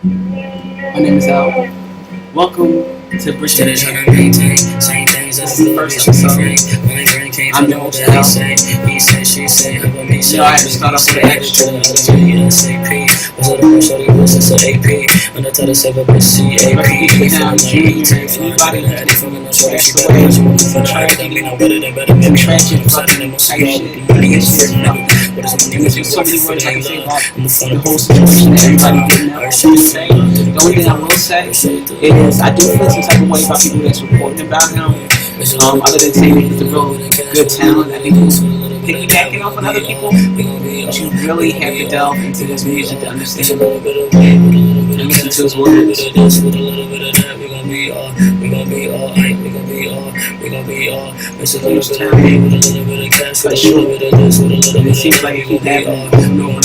My name is Al. Welcome to Bridging the Gap. This is the first episode. I'm your host, Al. I had to start off with an extra. Anybody some tragic fucking type shit. There's so many words I can say about the whole situation. Everybody getting out. The only thing I will say is I do feel some type of way about people that's reporting about him. Other than saying he's a real good talent, I think he's piggybacking off on other people. But you really have to delve into his music to understand and listen to his words. It's a huge talent. For sure. And it seems like it keep happening over and over.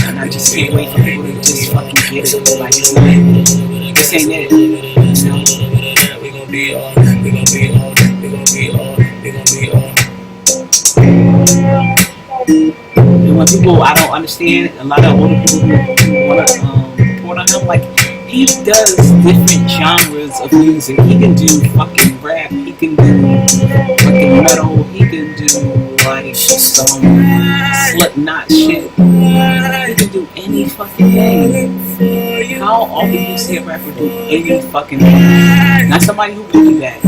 And I just can't wait for people to just fucking get it. Like, this ain't it. You know? And when people I don't understand, a lot of older people who want to report on him, like he does different genres of music. He can do fucking rap, he can do fucking metal, he can do like some Slipknot shit. He can do any fucking thing. How often do you see a rapper do any fucking thing? Not somebody who piggybacks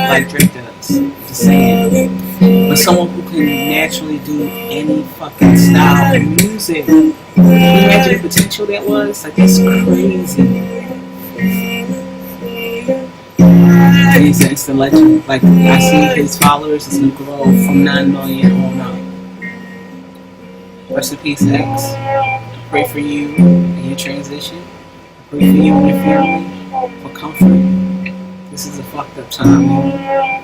like Drake does. Just saying. But someone who can naturally do any fucking style of music. Can you imagine the potential that was? Like, that's crazy. And he's an instant legend. Like, I see his followers is gonna grow from 9 million on up. Rest in peace, X. I pray for you and your transition. I pray for you and your family for comfort. This is a fucked up time, man.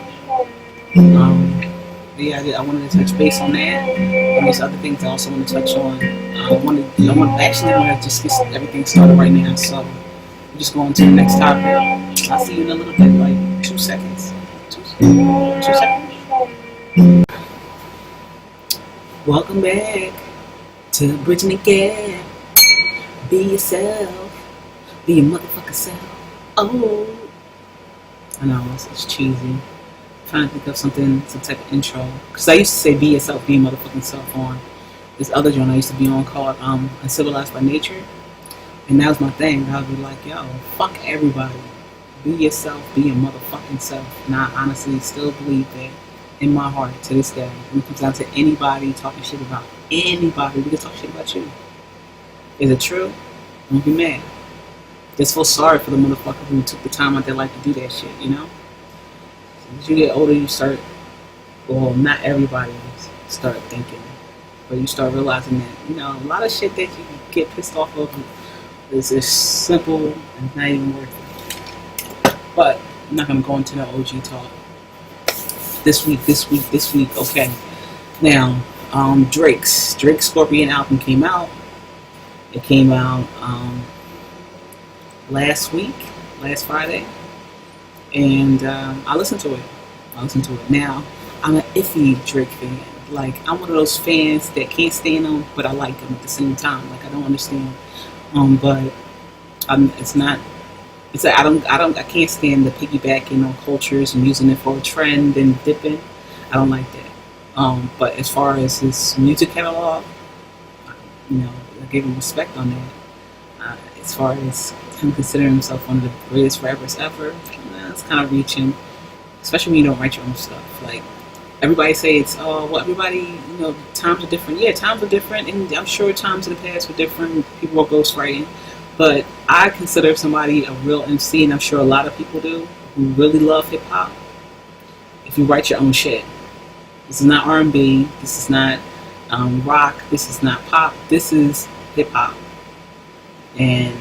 Yeah, I wanted to touch base on that. And there's other things I also want to touch on. I want to just get everything started right now. So we're just going to the next topic. I'll see you in a little bit, like 2 seconds. 2 seconds. Welcome back to Bridging the Gap. Be yourself. Be your motherfucking self. Oh, I know it's cheesy. Trying to think of some type of intro, because I used to say be yourself, be your motherfucking self on this other joint I used to be on called Uncivilized by Nature, and that was my thing. I would be like, yo, fuck everybody, be yourself, be your motherfucking self. And I honestly still believe that in my heart to this day. When it comes down to anybody talking shit about anybody, we can talk shit about you. Is it true? Don't be mad. Just feel sorry for the motherfucker who took the time out their life to do that shit, you know? As you get older, you start, well, not everybody start thinking, but you start realizing that, you know, a lot of shit that you get pissed off of is just simple and not even worth it. But I'm not going to go into the OG talk. This week, okay. Now, Drake's Scorpion album came out. It came out last Friday. And I listened to it. Now, I'm an iffy Drake fan. Like, I'm one of those fans that can't stand him, but I like him at the same time. Like, I don't understand. But it's not. It's like I can't stand the piggybacking on cultures and using it for a trend and dipping. I don't like that. But as far as his music catalog, you know, I give him respect on that. As far as him considering himself one of the greatest rappers ever, it's kind of reaching, especially when you don't write your own stuff. Like, everybody say it's, everybody, you know, times are different. Yeah, times are different, and I'm sure times in the past were different. People were ghostwriting. But I consider somebody a real MC, and I'm sure a lot of people do, who really love hip-hop, if you write your own shit. This is not R&B, this is not rock, this is not pop, this is hip-hop. And,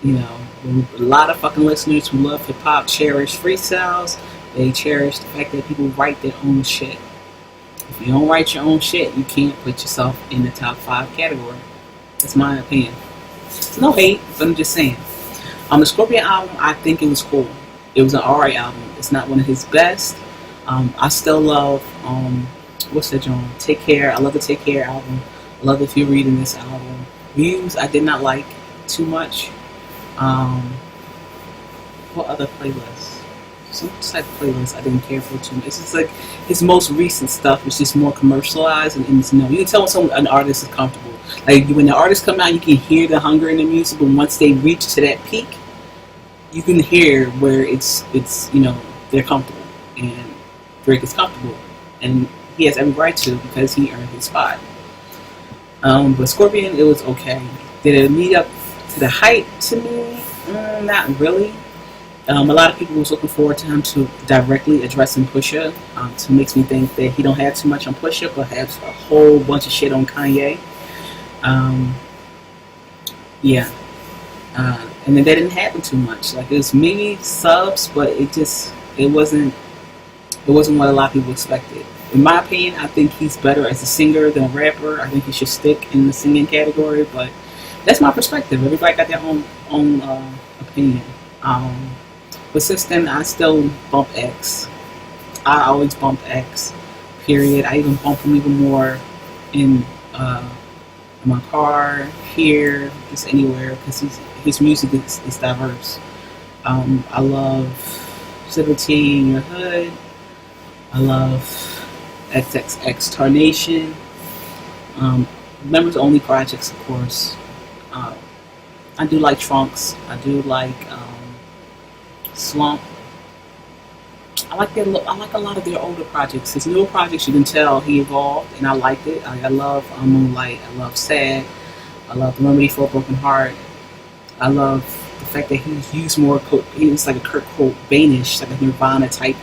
you know, a lot of fucking listeners who love hip-hop cherish freestyles. They cherish the fact that people write their own shit. If you don't write your own shit, you can't put yourself in the top 5 category. That's my opinion. It's no hate, but I'm just saying. The Scorpion album, I think it was cool. It was an alright album. It's not one of his best. I still love, what's that genre? Take Care. I love the Take Care album. I love If You're Reading This album. Views, I did not like too much. Um, what other playlists? Some type of playlist I didn't care for too much. It's just like his most recent stuff is just more commercialized, and you can tell when an artist is comfortable. Like when the artists come out, you can hear the hunger in the music, but once they reach to that peak, you can hear where it's they're comfortable, and Drake is comfortable, and he has every right to because he earned his spot. But Scorpion, it was okay. Did it meet up to the hype to me? Not really. A lot of people was looking forward to him to directly addressing Pusha. So it makes me think that he don't have too much on Pusha, but has a whole bunch of shit on Kanye. Yeah. And then that didn't happen too much. Like it was maybe subs, but it wasn't what a lot of people expected. In my opinion, I think he's better as a singer than a rapper. I think he should stick in the singing category, but that's my perspective. Everybody got their own opinion. But since then, I still bump X. I always bump X. Period. I even bump him even more in my car, here, just anywhere, because his music is diverse. I love Civil T in Your Hood. I love XXX Tarnation. Members only projects, of course. I do like Trunks. I do like Slump. I like a lot of their older projects. His newer projects, you can tell he evolved, and I liked it. I love Moonlight. I love Sad. I love The Remedy for a Broken Heart. I love the fact that he's used more. He was like a Kurt Cobainish, like a Nirvana type,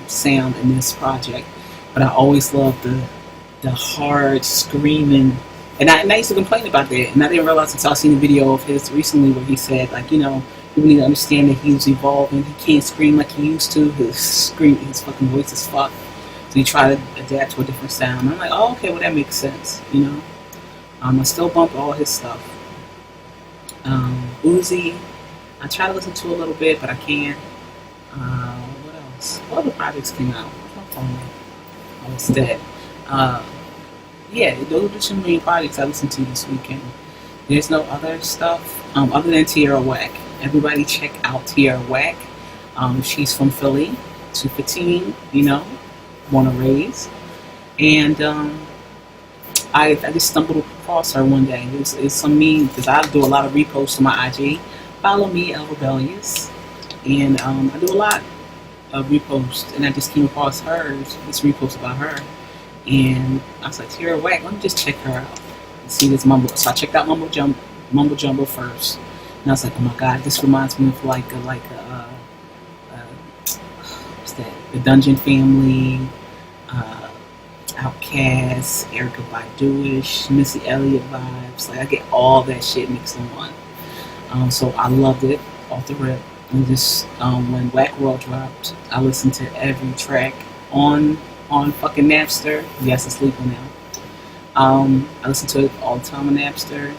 sound in this project. But I always loved the hard screaming. And I used to complain about that, and I didn't realize until I seen a video of his recently where he said, like, people need to understand that he was evolving. He can't scream like he used to. His fucking voice is fucked. So he tried to adapt to a different sound. I'm like, oh, okay, well that makes sense, I still bump all his stuff. Uzi, I try to listen to a little bit, but I can't. What else? What other projects came out? What's my phone? Oh, it's dead. Yeah, those are the two main projects I listened to this weekend. There's no other stuff other than Tierra Whack. Everybody check out Tierra Whack. She's from Philly, 215, born and raised. And I just stumbled across her one day. It's some meme, because I do a lot of reposts on my IG. Follow me, El Rebellious. And I do a lot of reposts. And I just came across this repost about her. And I was like, Tierra Whack, let me just check her out and see this mumble. So I checked out Mumble Jumbo first. And I was like, oh my god, this reminds me of what's that? The Dungeon Family, Outkast, Erykah Badu-ish, Missy Elliott vibes. Like I get all that shit mixed in one. So I loved it off the rip. And just when Whack World dropped, I listened to every track on fucking Napster. Yes, it's legal now. I listen to it all the time on Napster.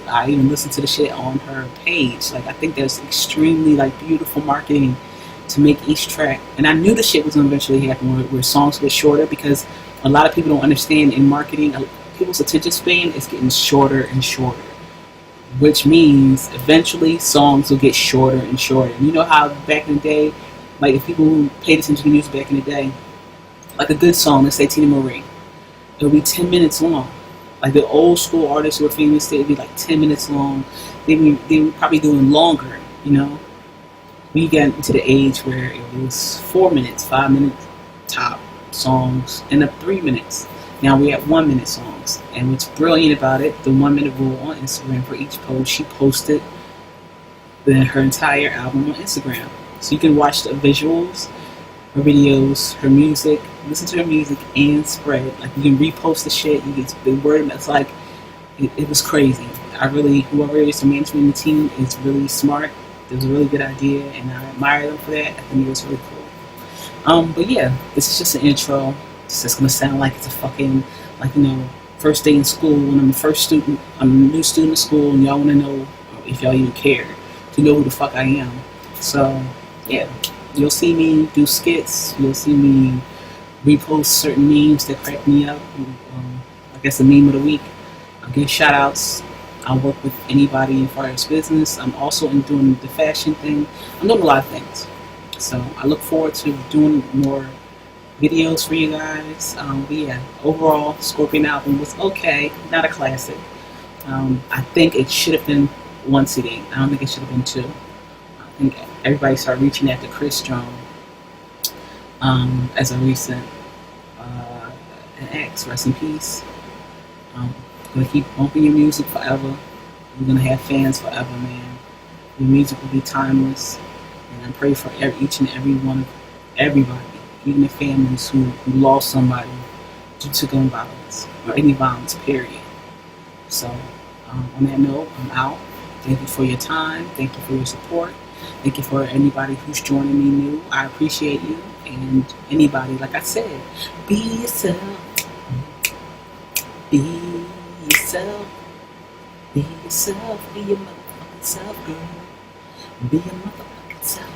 I even listen to the shit on her page. Like I think there's extremely beautiful marketing to make each track. And I knew the shit was gonna eventually happen where songs get shorter, because a lot of people don't understand in marketing, people's attention span is getting shorter and shorter, which means eventually songs will get shorter and shorter. And you know how back in the day, like if people who paid attention to music back in the day, like a good song, let's say Tina Marie, it'll be 10 minutes long. Like the old school artists who were famous, they'd be like 10 minutes long. They were probably doing longer, We got into the age where it was 4 minutes, 5 minutes top songs, and up 3 minutes. Now we're at 1 minute songs. And what's brilliant about it, the 1 minute rule on Instagram for each post, she posted her entire album on Instagram. So you can watch the visuals, her videos, her music, listen to her music, and spread. Like you can repost the shit, you get the word. It's like it was crazy. Whoever is the management in the team is really smart. It was a really good idea, and I admire them for that. I think it was really cool. But yeah, this is just an intro. It's just gonna sound like it's a fucking first day in school, and I'm a new student in school, and y'all wanna know if y'all even care to know who the fuck I am. So yeah. You'll see me do skits. You'll see me repost certain memes that crack me up. I guess the meme of the week. I'll give shout outs. I'll work with anybody as far as business. I'm also in doing the fashion thing. I'm doing a lot of things. So I look forward to doing more videos for you guys. But yeah, overall, Scorpion album was okay, not a classic. I think it should have been one CD. I don't think it should have been two. I think everybody started reaching out to Chris Strong as a recent an ex. Rest in peace. Gonna keep bumping your music forever. You're gonna have fans forever, man. Your music will be timeless, and I pray for each and every one of everybody, even the families who lost somebody due to gun violence or any violence. Period. So, on that note, I'm out. Thank you for your time. Thank you for your support. Thank you for anybody who's joining me new. I appreciate you. And anybody, like I said, be yourself. Be yourself. Be yourself. Be your motherfucking self, girl. Be your motherfucking self.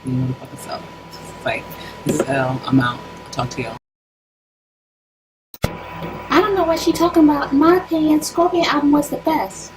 Be your motherfucking self. It's like, this is L. I'm out. I'll talk to y'all. I don't know what she talking about. In my opinion, Scorpion album was the best.